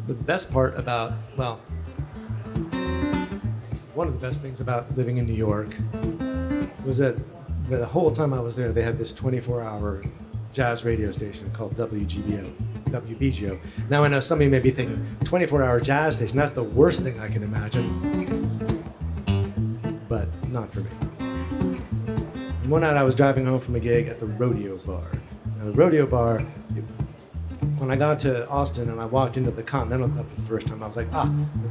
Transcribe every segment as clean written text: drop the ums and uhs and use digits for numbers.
The best part about, well, one of the best things about living in New York was that the whole time I was there, they had this 24-hour jazz radio station called WBGO. Now I know some of you may be thinking, 24-hour jazz station, that's the worst thing I can imagine. But not for me. And one night I was driving home from a gig at the Rodeo Bar. Now the Rodeo Bar, when I got to Austin and I walked into the Continental Club for the first time, I was like,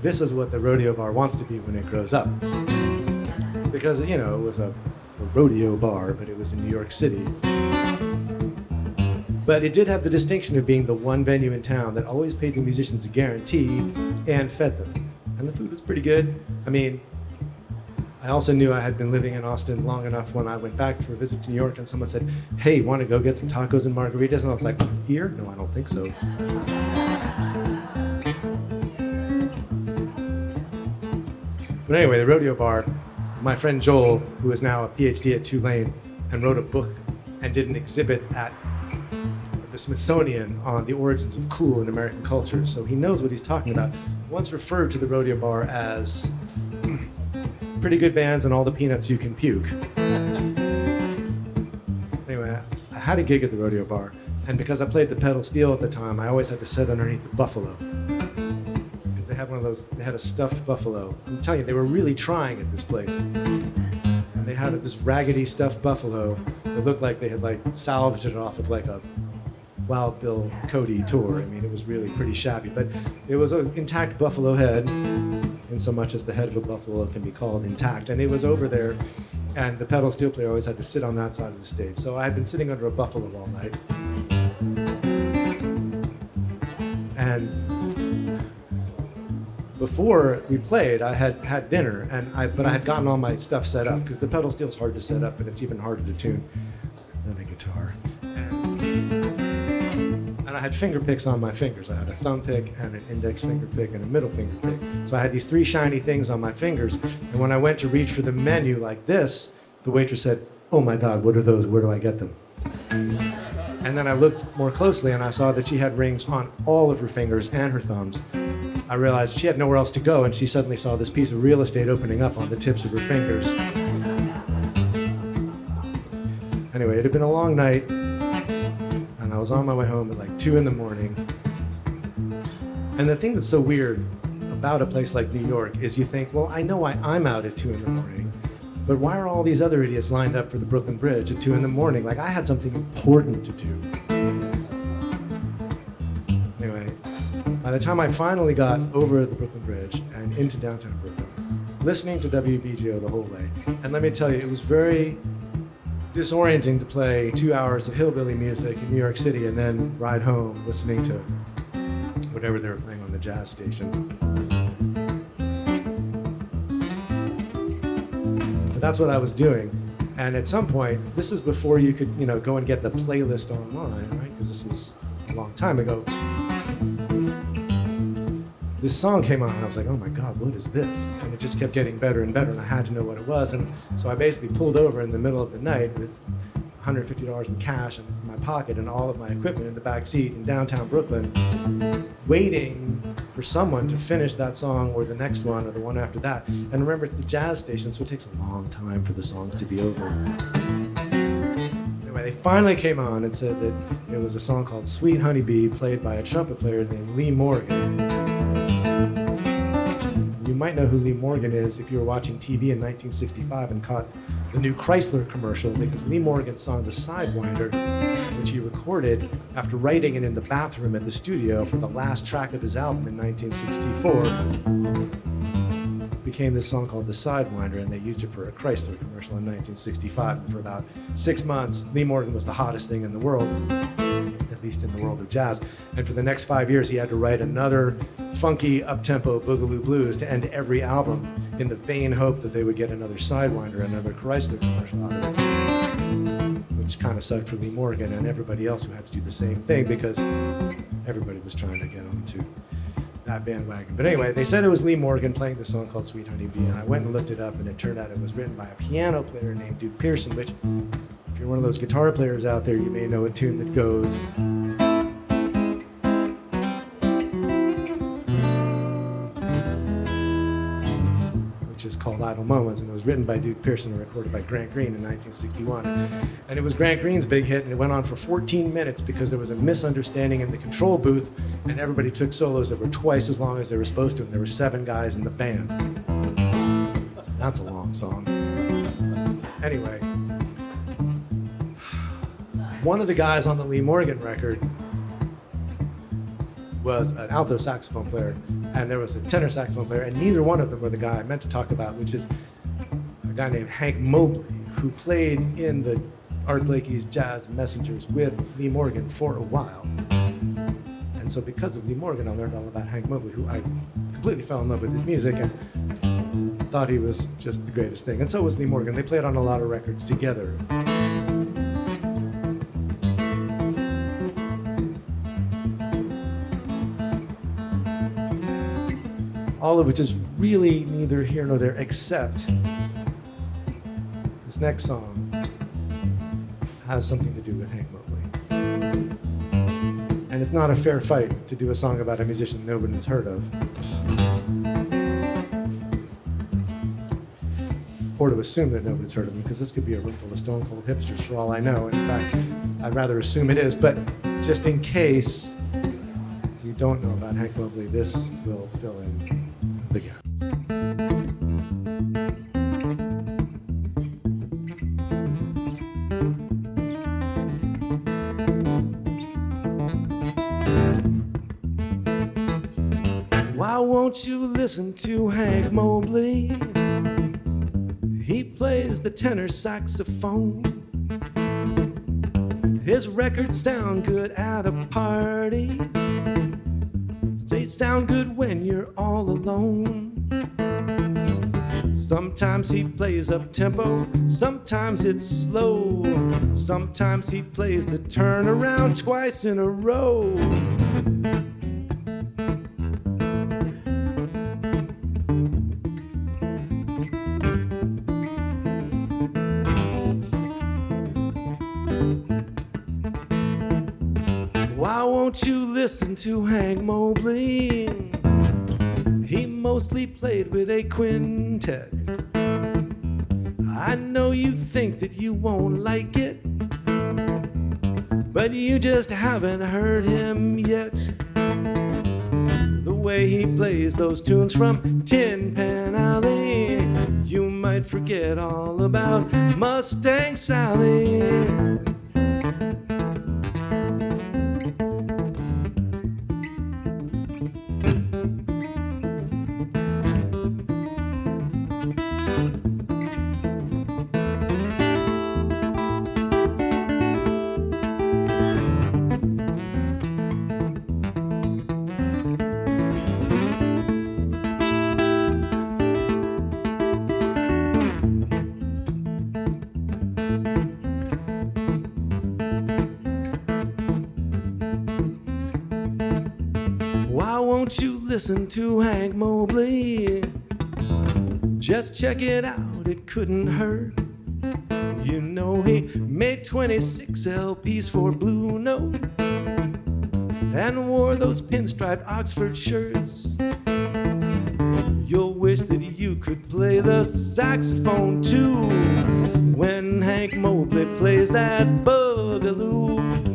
this is what the Rodeo Bar wants to be when it grows up. Because, it was a rodeo bar, but it was in New York City. But it did have the distinction of being the one venue in town that always paid the musicians a guarantee and fed them. And the food was pretty good. I mean, I also knew I had been living in Austin long enough when I went back for a visit to New York and someone said, hey, want to go get some tacos and margaritas? And I was like, here? No, I don't think so. But anyway, the Rodeo Bar, my friend Joel, who is now a PhD at Tulane and wrote a book and did an exhibit at the Smithsonian on the origins of cool in American culture, so he knows what he's talking about, once referred to the Rodeo Bar as pretty good bands and all the peanuts you can puke. Anyway, I had a gig at the Rodeo Bar, and because I played the pedal steel at the time, I always had to sit underneath the buffalo. Because they had one of those, they had a stuffed buffalo. I'm telling you, they were really trying at this place. And they had this raggedy stuffed buffalo that looked like they had salvaged it off of a Wild Bill Cody tour. I mean, it was really pretty shabby, but it was an intact buffalo head, in so much as the head of a buffalo can be called intact. And it was over there, and the pedal steel player always had to sit on that side of the stage. So I had been sitting under a buffalo all night. And before we played, I had had dinner, but I had gotten all my stuff set up, because the pedal steel's hard to set up, and it's even harder to tune than a guitar. And I had finger picks on my fingers. I had a thumb pick and an index finger pick and a middle finger pick. So I had these three shiny things on my fingers. And when I went to reach for the menu like this, the waitress said, oh my God, what are those? Where do I get them? And then I looked more closely and I saw that she had rings on all of her fingers and her thumbs. I realized she had nowhere else to go, and she suddenly saw this piece of real estate opening up on the tips of her fingers. Anyway, it had been a long night. I was on my way home at 2 in the morning. And the thing that's so weird about a place like New York is you think, well, I know why I'm out at 2 in the morning, but why are all these other idiots lined up for the Brooklyn Bridge at 2 in the morning? I had something important to do. Anyway, by the time I finally got over the Brooklyn Bridge and into downtown Brooklyn, listening to WBGO the whole way, and let me tell you, it was very disorienting to play 2 hours of hillbilly music in New York City and then ride home listening to whatever they were playing on the jazz station. But that's what I was doing. And at some point, this is before you could, go and get the playlist online, right? Because this was a long time ago. This song came on and I was like, oh my God, what is this? And it just kept getting better and better, and I had to know what it was. And so I basically pulled over in the middle of the night with $150 in cash in my pocket and all of my equipment in the back seat in downtown Brooklyn, waiting for someone to finish that song or the next one or the one after that. And remember, it's the jazz station, so it takes a long time for the songs to be over. Anyway, they finally came on and said that it was a song called Sweet Honey Bee, played by a trumpet player named Lee Morgan. You might know who Lee Morgan is if you were watching TV in 1965 and caught the new Chrysler commercial, because Lee Morgan's song The Sidewinder, which he recorded after writing it in the bathroom at the studio for the last track of his album in 1964, became this song called The Sidewinder, and they used it for a Chrysler commercial in 1965. And for about 6 months, Lee Morgan was the hottest thing in the world, at least in the world of jazz. And for the next 5 years, he had to write another funky, up-tempo boogaloo blues to end every album in the vain hope that they would get another Sidewinder, another Chrysler commercial out of it, which kind of sucked for Lee Morgan and everybody else who had to do the same thing, because everybody was trying to get onto that bandwagon. But anyway, they said it was Lee Morgan playing the song called Sweet Honey Bee, and I went and looked it up, and it turned out it was written by a piano player named Duke Pearson, which, if you're one of those guitar players out there, you may know a tune that goes... called Idle Moments, and it was written by Duke Pearson and recorded by Grant Green in 1961. And it was Grant Green's big hit, and it went on for 14 minutes because there was a misunderstanding in the control booth, and everybody took solos that were twice as long as they were supposed to, and there were 7 guys in the band. That's a long song. Anyway, one of the guys on the Lee Morgan record was an alto saxophone player, and there was a tenor saxophone player, and neither one of them were the guy I meant to talk about, which is a guy named Hank Mobley, who played in the Art Blakey's Jazz Messengers with Lee Morgan for a while. And so because of Lee Morgan, I learned all about Hank Mobley, who I completely fell in love with his music and thought he was just the greatest thing. And so was Lee Morgan. They played on a lot of records together. All of which is really neither here nor there, except this next song has something to do with Hank Mobley. And it's not a fair fight to do a song about a musician nobody's heard of, or to assume that nobody's heard of him, because this could be a room full of stone cold hipsters for all I know. In fact, I'd rather assume it is, but just in case you don't know about Hank Mobley, this will fill in the gaps. Why won't you listen to Hank Mobley? He plays the tenor saxophone. His records sound good at a party. They sound good when you're all alone. Sometimes he plays up tempo, sometimes it's slow. Sometimes he plays the turnaround twice in a row. Why won't you listen to Hank Mobley? He mostly played with a quintet. I know you think that you won't like it, but you just haven't heard him yet. The way he plays those tunes from Tin Pan Alley, you might forget all about Mustang Sally. Why won't you listen to Hank Mobley? Just check it out, it couldn't hurt. You know he made 26 LPs for Blue Note and wore those pinstriped Oxford shirts. You'll wish that you could play the saxophone too when Hank Mobley plays that boogaloo.